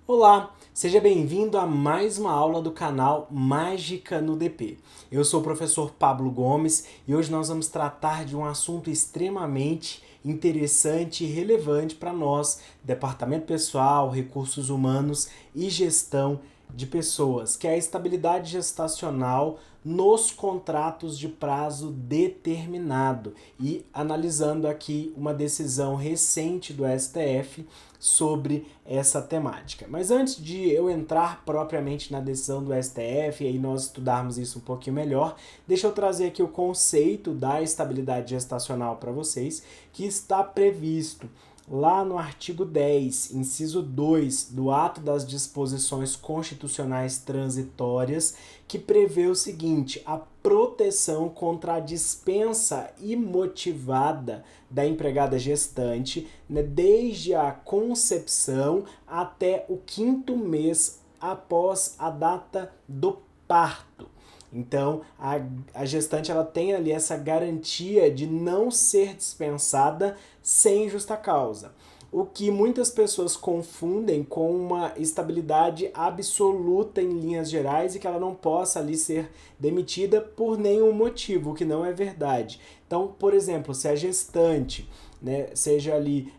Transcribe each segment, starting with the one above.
Olá, seja bem-vindo a mais uma aula do canal Mágica no DP. Eu sou o professor Pablo Gomes e hoje nós vamos tratar de um assunto extremamente interessante e relevante para nós, Departamento Pessoal, Recursos Humanos e Gestão de Pessoas, que é a estabilidade gestacional nos contratos de prazo determinado e analisando aqui uma decisão recente do STF sobre essa temática. Mas antes de eu entrar propriamente na decisão do STF e aí nós estudarmos isso um pouquinho melhor, deixa eu trazer aqui o conceito da estabilidade gestacional para vocês, que está previsto lá no artigo 10, inciso 2 do Ato das Disposições Constitucionais Transitórias, que prevê o seguinte: a proteção contra a dispensa imotivada da empregada gestante, né, desde a concepção até o 5º mês após a data do parto. Então, a gestante ela tem ali essa garantia de não ser dispensada sem justa causa. O que muitas pessoas confundem com uma estabilidade absoluta em linhas gerais e que ela não possa ali ser demitida por nenhum motivo, o que não é verdade. Então, por exemplo, se a gestante, né, seja ali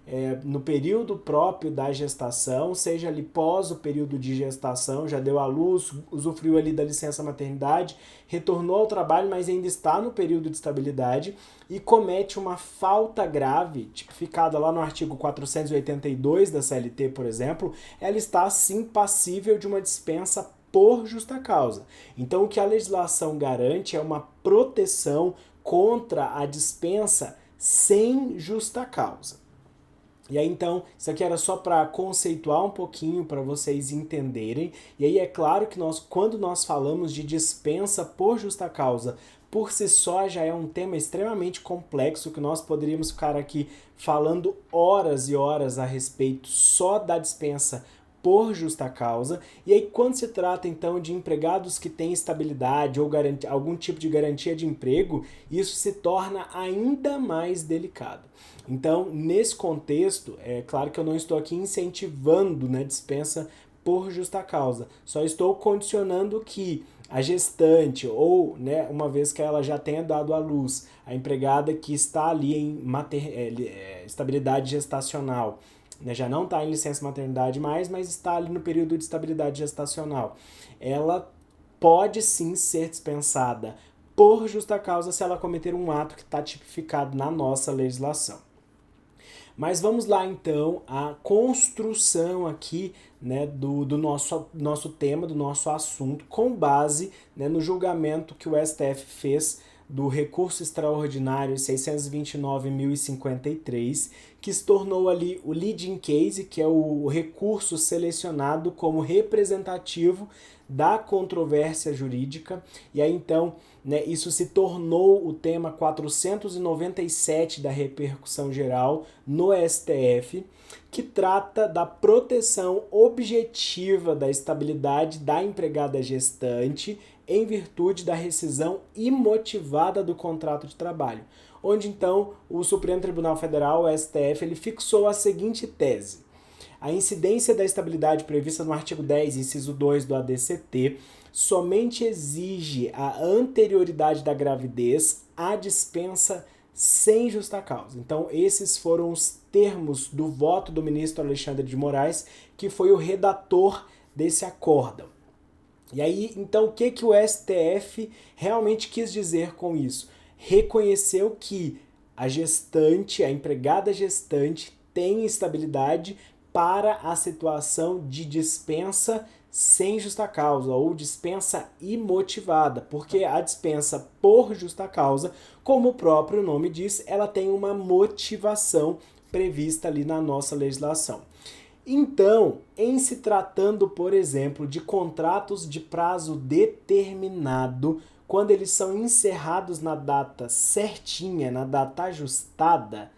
no período próprio da gestação, seja ali pós o período de gestação, já deu à luz, usufruiu ali da licença maternidade, retornou ao trabalho, mas ainda está no período de estabilidade e comete uma falta grave, tipificada lá no artigo 482 da CLT, por exemplo, ela está sim passível de uma dispensa por justa causa. Então, o que a legislação garante é uma proteção contra a dispensa sem justa causa. E aí então, isso aqui era só para conceituar um pouquinho para vocês entenderem. E aí é claro que quando nós falamos de dispensa por justa causa, por si só já é um tema extremamente complexo que nós poderíamos ficar aqui falando horas e horas a respeito só da dispensa por justa causa. E aí, quando se trata então de empregados que têm estabilidade ou algum tipo de garantia de emprego, isso se torna ainda mais delicado. Então, nesse contexto, é claro que eu não estou aqui incentivando, né, dispensa por justa causa, só estou condicionando que a gestante ou, né, uma vez que ela já tenha dado à luz, a empregada que está ali em estabilidade gestacional, né, já não está em licença maternidade mais, mas está ali no período de estabilidade gestacional, ela pode sim ser dispensada por justa causa se ela cometer um ato que está tipificado na nossa legislação. Mas vamos lá então à construção aqui, né, do nosso tema, do nosso assunto, com base, né, no julgamento que o STF fez do recurso extraordinário 629.053, que se tornou ali o leading case, que é o recurso selecionado como representativo da controvérsia jurídica. E aí então, né, isso se tornou o tema 497 da repercussão geral no STF, que trata da proteção objetiva da estabilidade da empregada gestante em virtude da rescisão imotivada do contrato de trabalho, onde então o Supremo Tribunal Federal, o STF, ele fixou a seguinte tese: a incidência da estabilidade prevista no artigo 10, inciso 2 do ADCT, somente exige a anterioridade da gravidez à dispensa sem justa causa. Então, esses foram os termos do voto do ministro Alexandre de Moraes, que foi o redator desse acórdão. E aí, então, o que o STF realmente quis dizer com isso? Reconheceu que a gestante, a empregada gestante, tem estabilidade para a situação de dispensa sem justa causa ou dispensa imotivada, porque a dispensa por justa causa, como o próprio nome diz, ela tem uma motivação prevista ali na nossa legislação. Então, em se tratando, por exemplo, de contratos de prazo determinado, quando eles são encerrados na data certinha, na data ajustada,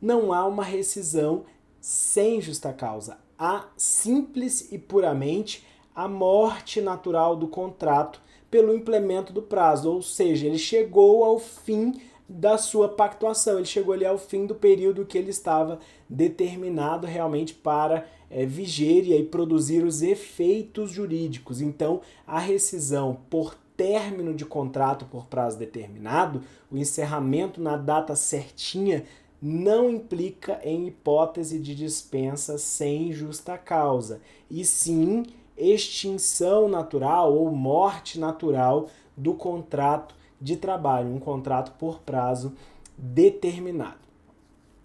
não há uma rescisão sem justa causa. Há simples e puramente a morte natural do contrato pelo implemento do prazo, ou seja, ele chegou ao fim da sua pactuação. Ele chegou ali ao fim do período que ele estava determinado realmente para viger e aí produzir os efeitos jurídicos. Então, a rescisão por término de contrato por prazo determinado, o encerramento na data certinha, não implica em hipótese de dispensa sem justa causa, e sim extinção natural ou morte natural do contrato de trabalho, um contrato por prazo determinado.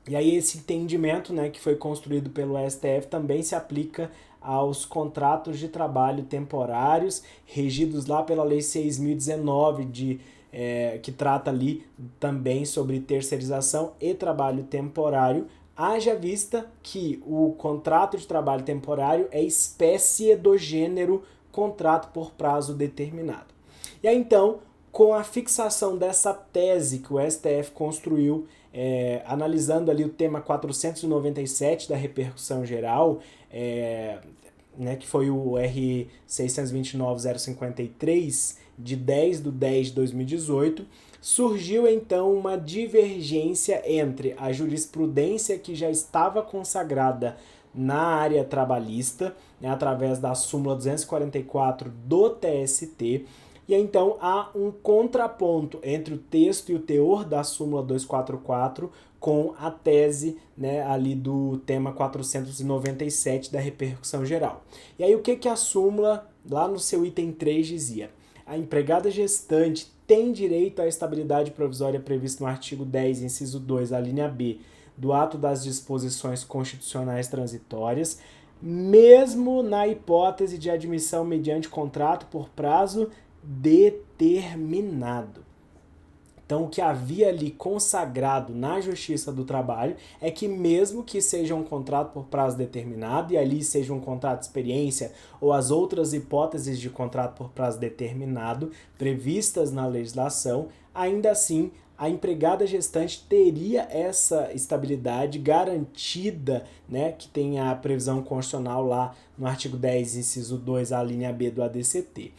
E aí esse entendimento, né, que foi construído pelo STF também se aplica aos contratos de trabalho temporários, regidos lá pela Lei 6.019, que trata ali também sobre terceirização e trabalho temporário, haja vista que o contrato de trabalho temporário é espécie do gênero contrato por prazo determinado. E aí então, com a fixação dessa tese que o STF construiu, analisando ali o tema 497 da repercussão geral, né, que foi o R 629.053, de 10/10/2018, surgiu então uma divergência entre a jurisprudência que já estava consagrada na área trabalhista, né, através da súmula 244 do TST, e então há um contraponto entre o texto e o teor da súmula 244 com a tese, né, ali do tema 497 da repercussão geral. E aí o que a súmula, lá no seu item 3, dizia? A empregada gestante tem direito à estabilidade provisória prevista no artigo 10, inciso 2, a linha B, do ato das disposições constitucionais transitórias, mesmo na hipótese de admissão mediante contrato por prazo determinado. Então, o que havia ali consagrado na Justiça do Trabalho é que mesmo que seja um contrato por prazo determinado, e ali seja um contrato de experiência ou as outras hipóteses de contrato por prazo determinado previstas na legislação, ainda assim a empregada gestante teria essa estabilidade garantida, né, que tem a previsão constitucional lá no artigo 10, inciso 2, a linha B do ADCT.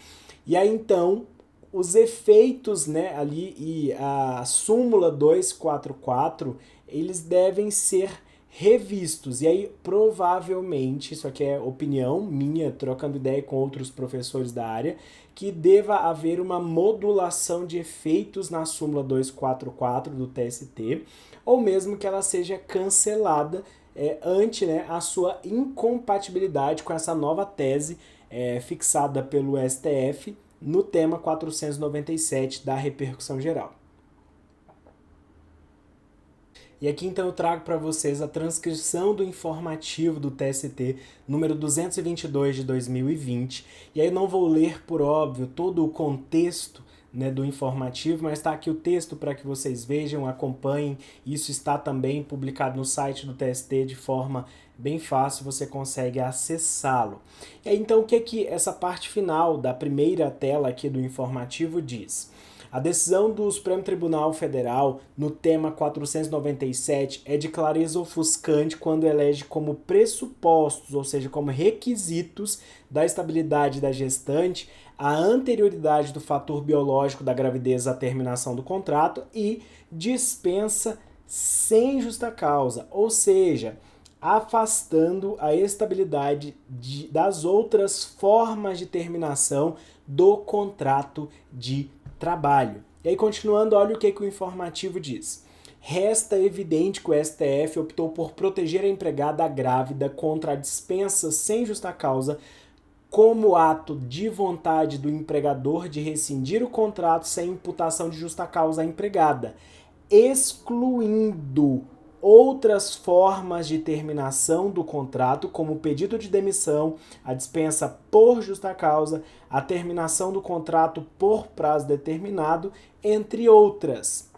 E aí, então, os efeitos, né, ali e a súmula 244, eles devem ser revistos. E aí, provavelmente, isso aqui é opinião minha, trocando ideia com outros professores da área, que deva haver uma modulação de efeitos na súmula 244 do TST, ou mesmo que ela seja cancelada ante, né, a sua incompatibilidade com essa nova tese fixada pelo STF no tema 497 da repercussão geral. E aqui então eu trago para vocês a transcrição do informativo do TST número 222 de 2020. E aí eu não vou ler, por óbvio, todo o contexto, né, do informativo, mas está aqui o texto para que vocês vejam, acompanhem. Isso está também publicado no site do TST de forma bem fácil, você consegue acessá-lo. E aí, então, o que essa parte final da primeira tela aqui do informativo diz? A decisão do Supremo Tribunal Federal no tema 497 é de clareza ofuscante quando elege como pressupostos, ou seja, como requisitos da estabilidade da gestante, a anterioridade do fator biológico da gravidez à terminação do contrato e dispensa sem justa causa, ou seja, afastando a estabilidade das outras formas de terminação do contrato de trabalho. E aí, continuando, olha o que o informativo diz. Resta evidente que o STF optou por proteger a empregada grávida contra a dispensa sem justa causa como ato de vontade do empregador de rescindir o contrato sem imputação de justa causa à empregada, excluindo outras formas de terminação do contrato, como o pedido de demissão, a dispensa por justa causa, a terminação do contrato por prazo determinado, entre outras.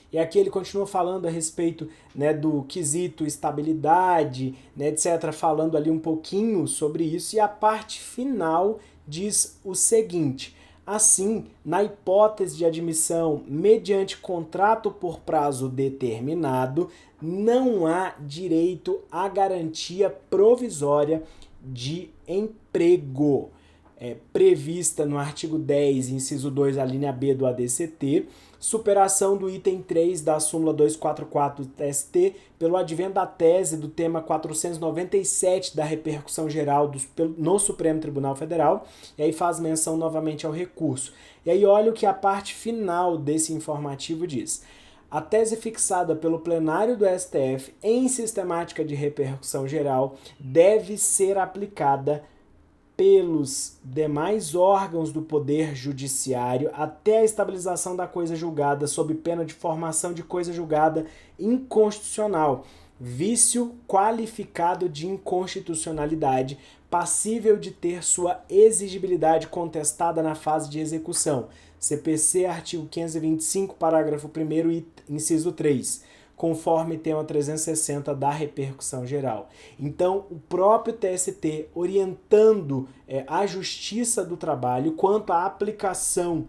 E aqui ele continua falando a respeito, né, do quesito estabilidade, né, etc., falando ali um pouquinho sobre isso, e a parte final diz o seguinte: assim, na hipótese de admissão mediante contrato por prazo determinado, não há direito à garantia provisória de emprego. prevista no artigo 10, inciso 2, a linha B do ADCT, superação do item 3 da súmula 244 do TST pelo advento da tese do tema 497 da repercussão geral no Supremo Tribunal Federal, e aí faz menção novamente ao recurso. E aí olha o que a parte final desse informativo diz. A tese fixada pelo plenário do STF em sistemática de repercussão geral deve ser aplicada pelos demais órgãos do Poder Judiciário até a estabilização da coisa julgada sob pena de formação de coisa julgada inconstitucional, vício qualificado de inconstitucionalidade, passível de ter sua exigibilidade contestada na fase de execução. CPC, artigo 525, parágrafo 1º, inciso 3. Conforme tema 360 da repercussão geral. Então, o próprio TST orientando a Justiça do Trabalho quanto à aplicação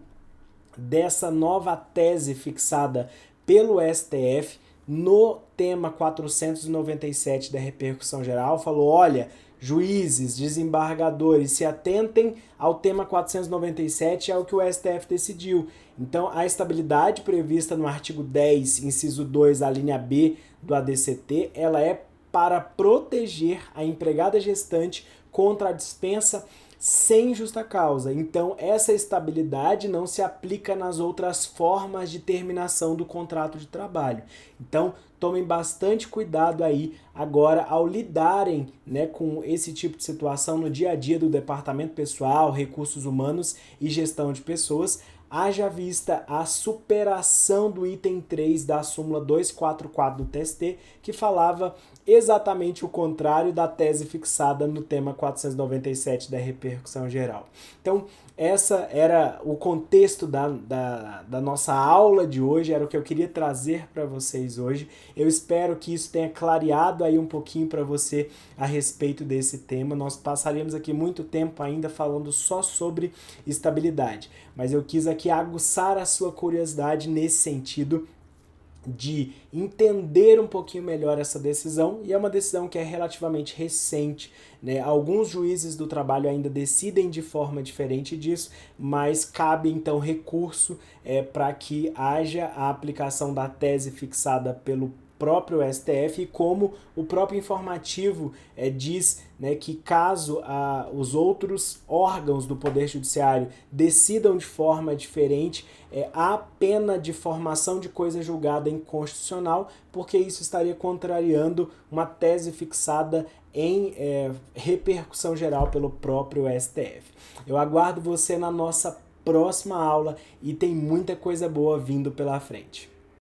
dessa nova tese fixada pelo STF no tema 497 da repercussão geral, falou, olha, juízes, desembargadores, se atentem ao tema 497, é o que o STF decidiu. Então, a estabilidade prevista no artigo 10, inciso 2, a linha B do ADCT, ela é para proteger a empregada gestante contra a dispensa sem justa causa. Então, essa estabilidade não se aplica nas outras formas de terminação do contrato de trabalho. Então, tomem bastante cuidado aí agora ao lidarem, né, com esse tipo de situação no dia a dia do Departamento Pessoal, Recursos Humanos e Gestão de Pessoas, haja vista a superação do item 3 da súmula 244 do TST, que falava exatamente o contrário da tese fixada no tema 497 da repercussão geral. Então, essa era o contexto da nossa aula de hoje, era o que eu queria trazer para vocês hoje. Eu espero que isso tenha clareado aí um pouquinho para você a respeito desse tema. Nós passaríamos aqui muito tempo ainda falando só sobre estabilidade, mas eu quis aqui aguçar a sua curiosidade nesse sentido de entender um pouquinho melhor essa decisão, e é uma decisão que é relativamente recente, né? Alguns juízes do trabalho ainda decidem de forma diferente disso, mas cabe então recurso para que haja a aplicação da tese fixada pelo próprio STF, e como o próprio informativo diz, né, que caso os outros órgãos do Poder Judiciário decidam de forma diferente, há pena de formação de coisa julgada inconstitucional, porque isso estaria contrariando uma tese fixada em repercussão geral pelo próprio STF. Eu aguardo você na nossa próxima aula e tem muita coisa boa vindo pela frente.